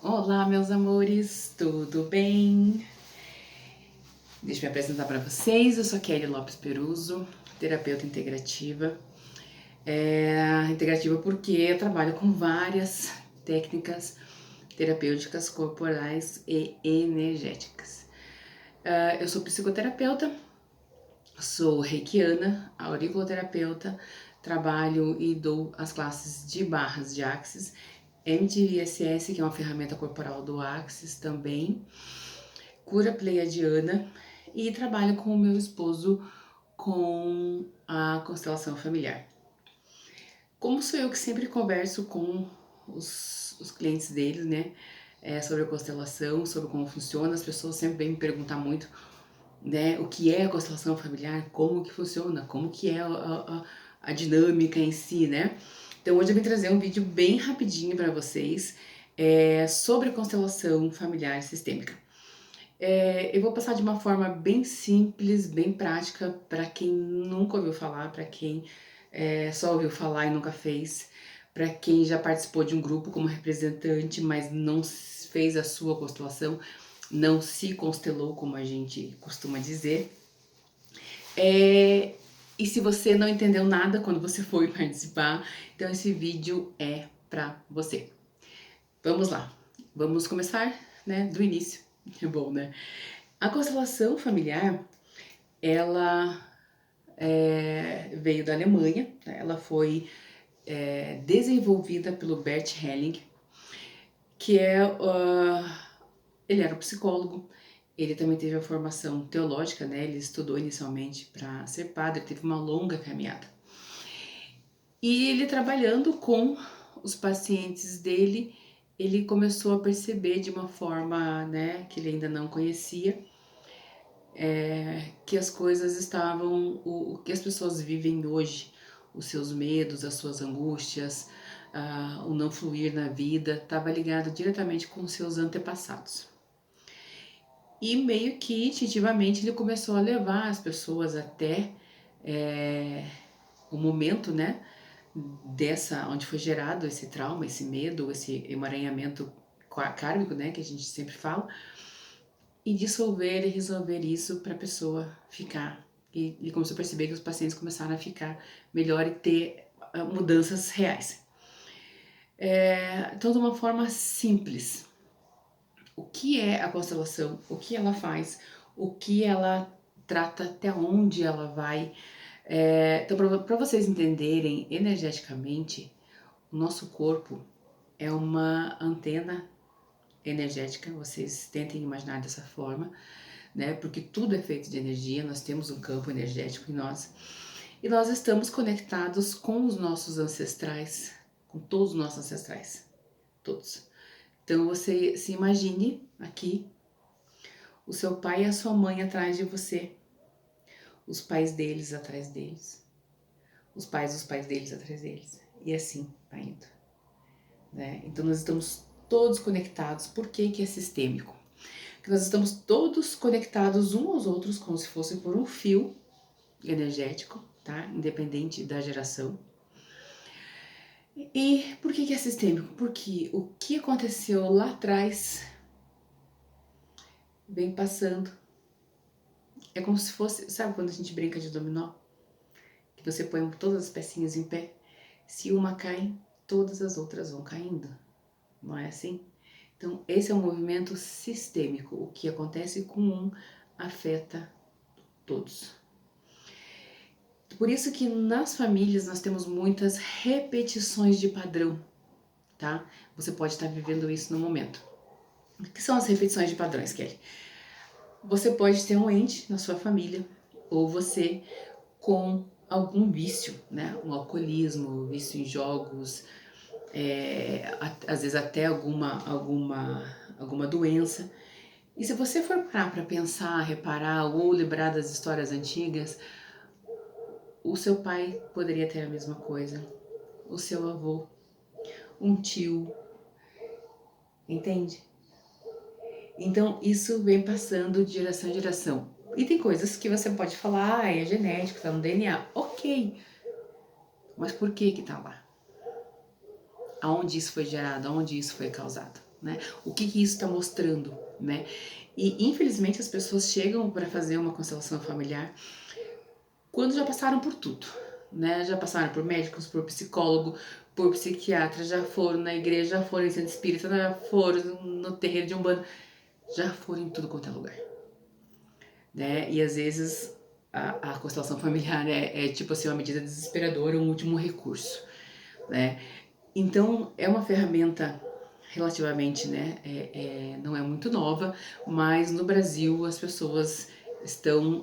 Olá, meus amores, tudo bem? Deixa eu me apresentar para vocês. Eu sou Kelly Lopes Peruso, terapeuta integrativa. Integrativa porque eu trabalho com várias técnicas terapêuticas corporais e energéticas. Eu sou psicoterapeuta, sou reikiana, auriculoterapeuta, trabalho e dou as classes de barras de Axis, MTVSS, que é uma ferramenta corporal do Axis também, cura pleiadiana, e trabalho com o meu esposo com a constelação familiar. Como sou eu que sempre converso com os clientes deles, né, sobre a constelação, sobre como funciona, as pessoas sempre vêm me perguntar muito, né, o que é a constelação familiar, como que funciona, como que é a dinâmica em si, né. Então hoje eu vim trazer um vídeo bem rapidinho para vocês sobre constelação familiar sistêmica. Eu vou passar de uma forma bem simples, bem prática, para quem nunca ouviu falar, para quem só ouviu falar e nunca fez, para quem já participou de um grupo como representante, mas não fez a sua constelação, não se constelou, como a gente costuma dizer. E se você não entendeu nada quando você foi participar, então esse vídeo é para você. Vamos lá, vamos começar, né, do início. É bom, né? A constelação familiar, ela veio da Alemanha, né? Ela foi desenvolvida pelo Bert Helling, que ele era um psicólogo, ele também teve a formação teológica, né? Ele estudou inicialmente para ser padre, teve uma longa caminhada. E ele trabalhando com os pacientes dele, ele começou a perceber de uma forma, né, que ele ainda não conhecia, que as coisas estavam, o que as pessoas vivem hoje, os seus medos, as suas angústias, o não fluir na vida, estava ligado diretamente com os seus antepassados. E meio que instintivamente ele começou a levar as pessoas até o momento, né, onde foi gerado esse trauma, esse medo, esse emaranhamento kármico, né, que a gente sempre fala, e dissolver e resolver isso para a pessoa ficar. E ele começou a perceber que os pacientes começaram a ficar melhor e ter mudanças reais. Então, de uma forma simples, o que é a constelação, o que ela faz, o que ela trata, até onde ela vai. Então, para vocês entenderem energeticamente, o nosso corpo é uma antena energética, vocês tentem imaginar dessa forma, né? Porque tudo é feito de energia, nós temos um campo energético em nós e nós estamos conectados com os nossos ancestrais, com todos os nossos ancestrais, todos. Então você se imagine aqui o seu pai e a sua mãe atrás de você, os pais deles atrás deles, os pais dos pais deles atrás deles, e assim vai indo, né? Então nós estamos todos conectados. Por que que é sistêmico? Porque nós estamos todos conectados uns aos outros como se fosse por um fio energético, tá? Independente da geração. E por que que é sistêmico? Porque o que aconteceu lá atrás vem passando. É como se fosse, sabe quando a gente brinca de dominó? Que você põe todas as pecinhas em pé, se uma cai, todas as outras vão caindo. Não é assim? Então, esse é um movimento sistêmico. O que acontece com um afeta todos. Por isso que nas famílias nós temos muitas repetições de padrão, tá? Você pode estar vivendo isso no momento. O que são as repetições de padrões, Kelly? Você pode ter um ente na sua família, ou você com algum vício, né? Um alcoolismo, vício em jogos, às vezes até alguma doença. E se você for parar para pensar, reparar ou lembrar das histórias antigas, o seu pai poderia ter a mesma coisa, o seu avô, um tio, entende? Então isso vem passando de geração em geração. E tem coisas que você pode falar, é genético, tá no DNA, ok. Mas por que que tá lá? Aonde isso foi gerado, aonde isso foi causado, né? O que isso está mostrando, né? E infelizmente as pessoas chegam para fazer uma constelação familiar quando já passaram por tudo, né? Já passaram por médicos, por psicólogo, por psiquiatra, já foram na igreja, já foram em centro espírita, já foram no terreiro de Umbanda, já foram em tudo quanto é lugar, né? E às vezes a constelação familiar é tipo assim uma medida desesperadora, um último recurso, né? Então é uma ferramenta relativamente, né, não é muito nova, mas no Brasil as pessoas estão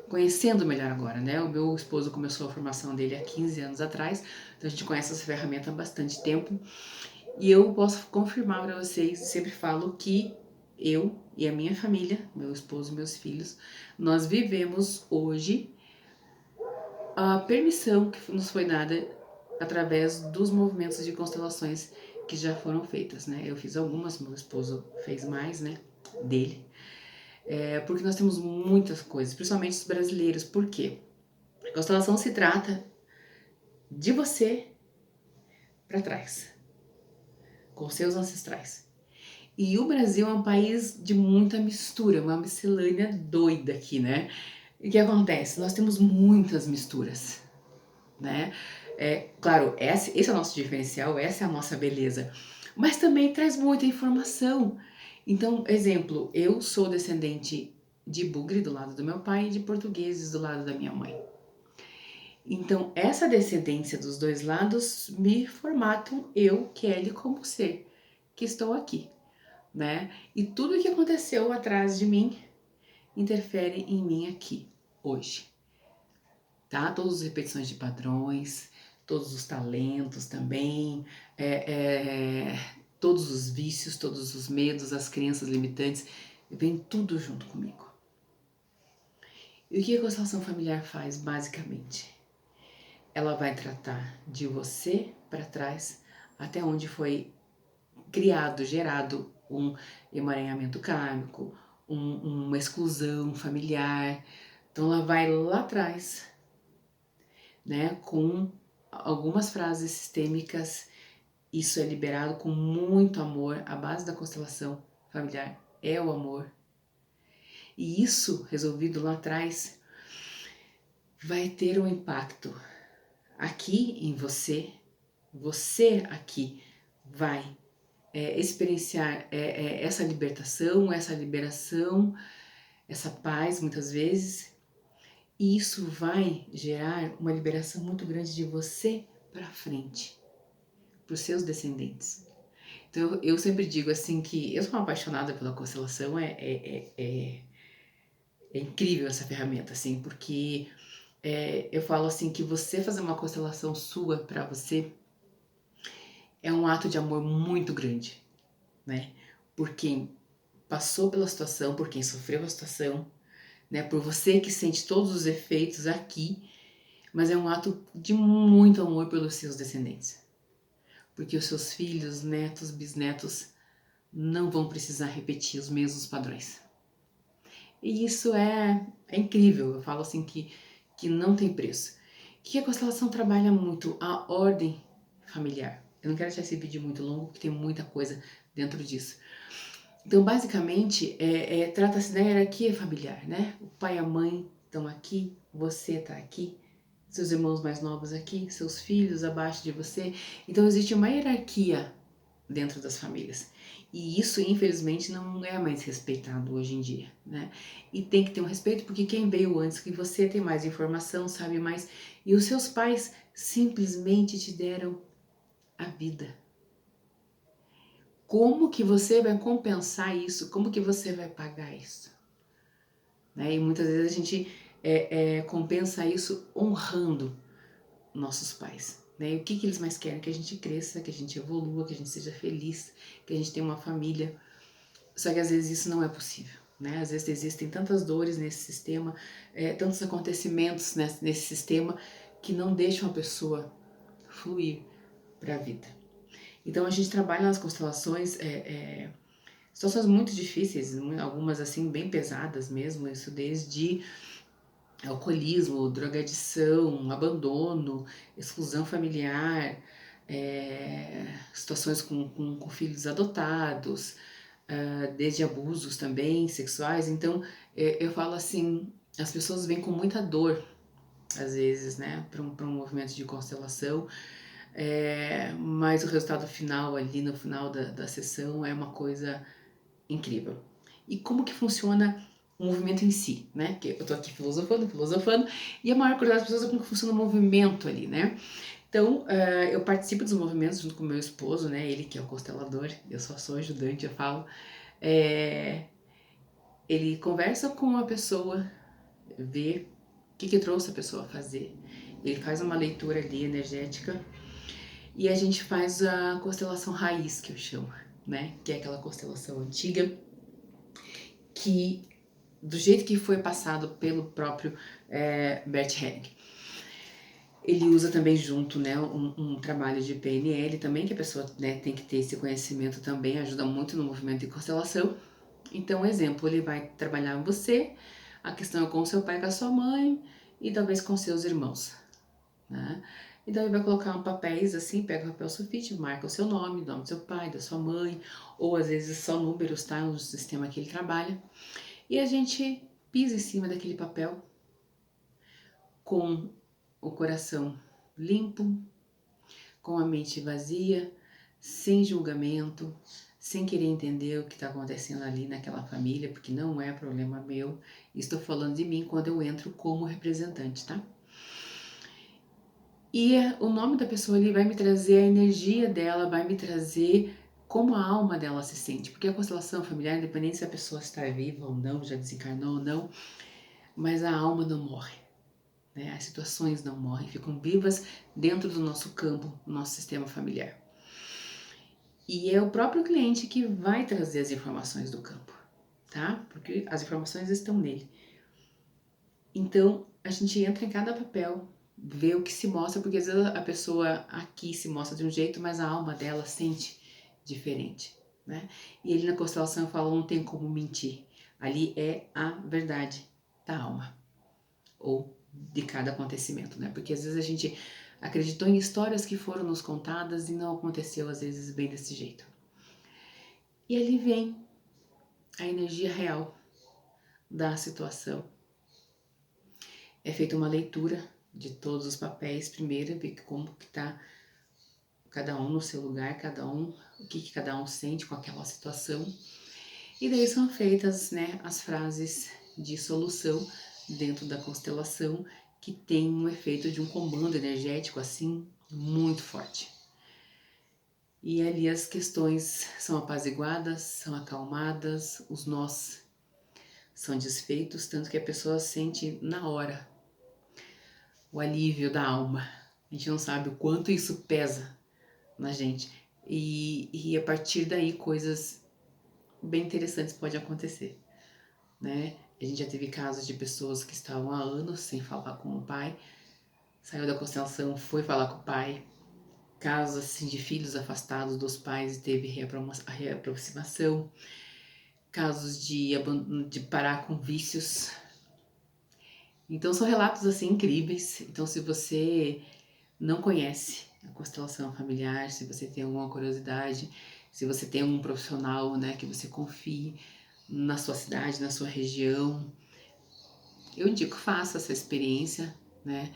conhecendo melhor agora, né? O meu esposo começou a formação dele há 15 anos atrás, então a gente conhece essa ferramenta há bastante tempo. E eu posso confirmar para vocês, sempre falo que eu e a minha família, meu esposo e meus filhos, nós vivemos hoje a permissão que nos foi dada através dos movimentos de constelações que já foram feitas, né? Eu fiz algumas, meu esposo fez mais, né? Dele. Porque nós temos muitas coisas, principalmente os brasileiros. Por quê? A constelação se trata de você para trás, com seus ancestrais. E o Brasil é um país de muita mistura, uma miscelânea doida aqui, né? E o que acontece? Nós temos muitas misturas, né? Claro, esse é o nosso diferencial, essa é a nossa beleza. Mas também traz muita informação. Então, exemplo, eu sou descendente de bugre do lado do meu pai e de portugueses do lado da minha mãe. Então, essa descendência dos dois lados me formatam eu, Kelly, como ser que estou aqui, né? E tudo o que aconteceu atrás de mim interfere em mim aqui, hoje, tá? Todas as repetições de padrões, todos os talentos também, todos os vícios, todos os medos, as crenças limitantes, vem tudo junto comigo. E o que a constelação familiar faz, basicamente? Ela vai tratar de você para trás, até onde foi criado, gerado um emaranhamento kármico, uma exclusão familiar. Então ela vai lá atrás, né, com algumas frases sistêmicas. Isso é liberado com muito amor. A base da constelação familiar é o amor. E isso, resolvido lá atrás, vai ter um impacto aqui em você. Você aqui vai experienciar essa libertação, essa liberação, essa paz muitas vezes. E isso vai gerar uma liberação muito grande de você para frente, para os seus descendentes. Então eu sempre digo assim que eu sou uma apaixonada pela constelação, é incrível essa ferramenta, assim, porque eu falo assim que você fazer uma constelação sua para você é um ato de amor muito grande, né? Por quem passou pela situação, por quem sofreu a situação, né? Por você que sente todos os efeitos aqui, mas é um ato de muito amor pelos seus descendentes. Porque os seus filhos, netos, bisnetos não vão precisar repetir os mesmos padrões. E isso é incrível, eu falo assim que não tem preço. Que a constelação trabalha muito a ordem familiar. Eu não quero deixar esse vídeo muito longo, porque tem muita coisa dentro disso. Então, basicamente, trata-se da hierarquia familiar, né? O pai e a mãe estão aqui, você está aqui, seus irmãos mais novos aqui, seus filhos abaixo de você. Então, existe uma hierarquia dentro das famílias. E isso, infelizmente, não é mais respeitado hoje em dia, né? E tem que ter um respeito, porque quem veio antes que você tem mais informação, sabe mais. E os seus pais simplesmente te deram a vida. Como que você vai compensar isso? Como que você vai pagar isso? Né? E muitas vezes a gente compensa isso honrando nossos pais. Né? E o que eles mais querem? Que a gente cresça, que a gente evolua, que a gente seja feliz, que a gente tenha uma família. Só que às vezes isso não é possível. Né? Às vezes existem tantas dores nesse sistema, tantos acontecimentos nesse sistema que não deixam a pessoa fluir para a vida. Então a gente trabalha nas constelações situações muito difíceis, algumas assim bem pesadas mesmo, isso desde alcoolismo, drogadição, abandono, exclusão familiar, situações com filhos adotados, desde abusos também sexuais. Então, eu falo assim, as pessoas vêm com muita dor, às vezes, né, para um movimento de constelação, mas o resultado final ali, no final da sessão, é uma coisa incrível. E como que funciona o movimento em si, né? Que eu tô aqui filosofando, e a maior curiosidade das pessoas é como que funciona o movimento ali, né? Então, eu participo dos movimentos junto com meu esposo, né? Ele que é o constelador, eu só sou ajudante, eu falo. Ele conversa com a pessoa, vê o que trouxe a pessoa a fazer. Ele faz uma leitura ali energética e a gente faz a constelação raiz, que eu chamo, né? Que é aquela constelação antiga que, do jeito que foi passado pelo próprio Bert Helling. Ele usa também junto, né, um trabalho de PNL também, que a pessoa, né, tem que ter esse conhecimento também, ajuda muito no movimento de constelação. Então, exemplo, ele vai trabalhar você, a questão é com seu pai, com a sua mãe e talvez com seus irmãos, né? Então ele vai colocar um papéis assim, pega o papel sulfite, marca o seu nome do seu pai, da sua mãe, ou às vezes só números, tá? No sistema que ele trabalha. E a gente pisa em cima daquele papel com o coração limpo, com a mente vazia, sem julgamento, sem querer entender o que está acontecendo ali naquela família, porque não é problema meu. Estou falando de mim quando eu entro como representante, tá? E o nome da pessoa ali vai me trazer a energia dela, vai me trazer como a alma dela se sente. Porque a constelação familiar, independente se a pessoa está viva ou não, já desencarnou ou não, mas a alma não morre, né? As situações não morrem, ficam vivas dentro do nosso campo, do nosso sistema familiar. E é o próprio cliente que vai trazer as informações do campo, tá? Porque as informações estão nele. Então, a gente entra em cada papel, vê o que se mostra, porque às vezes a pessoa aqui se mostra de um jeito, mas a alma dela sente diferente, né? E ele na constelação fala, não tem como mentir. Ali é a verdade da alma, ou de cada acontecimento, né? Porque às vezes a gente acreditou em histórias que foram nos contadas e não aconteceu às vezes bem desse jeito. E ali vem a energia real da situação. É feita uma leitura de todos os papéis primeiro, ver como que tá cada um no seu lugar, cada um, o que cada um sente com aquela situação. E daí são feitas, né, as frases de solução dentro da constelação, que tem um efeito de um comando energético assim muito forte. E ali as questões são apaziguadas, são acalmadas, os nós são desfeitos, tanto que a pessoa sente na hora o alívio da alma. A gente não sabe o quanto isso pesa na gente. E a partir daí coisas bem interessantes podem acontecer, né? A gente já teve casos de pessoas que estavam há anos sem falar com o pai, saiu da constelação, foi falar com o pai. Casos assim de filhos afastados dos pais e teve reaproximação. Casos de parar com vícios. Então são relatos assim incríveis. Então se você não conhece a constelação familiar, se você tem alguma curiosidade, se você tem um profissional, né, que você confie na sua cidade, na sua região, eu indico, faça essa experiência, né?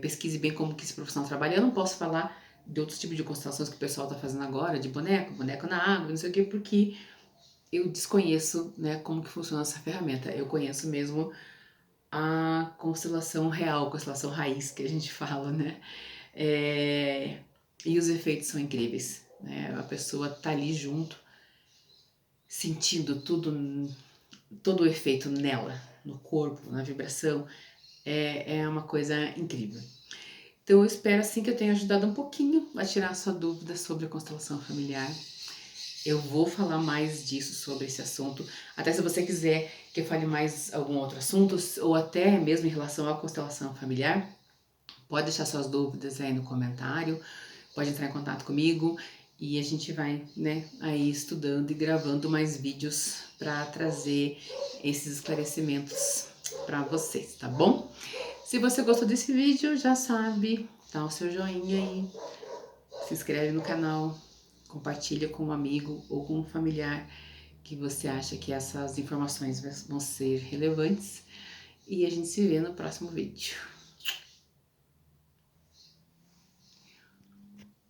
Pesquise bem como que esse profissional trabalha. Eu não posso falar de outros tipos de constelações que o pessoal está fazendo agora, de boneco na água, não sei o quê, porque eu desconheço, né, como que funciona essa ferramenta. Eu conheço mesmo a constelação real, constelação raiz que a gente fala, né? E os efeitos são incríveis, né? A pessoa tá ali junto, sentindo tudo, todo o efeito nela, no corpo, na vibração, é uma coisa incrível. Então eu espero assim que eu tenha ajudado um pouquinho a tirar a sua dúvida sobre a constelação familiar. Eu vou falar mais disso, sobre esse assunto, até se você quiser que eu fale mais algum outro assunto, ou até mesmo em relação à constelação familiar, pode deixar suas dúvidas aí no comentário, pode entrar em contato comigo e a gente vai, né, aí estudando e gravando mais vídeos para trazer esses esclarecimentos para vocês, tá bom? Se você gostou desse vídeo, já sabe, dá o seu joinha aí, se inscreve no canal, compartilha com um amigo ou com um familiar que você acha que essas informações vão ser relevantes. E a gente se vê no próximo vídeo.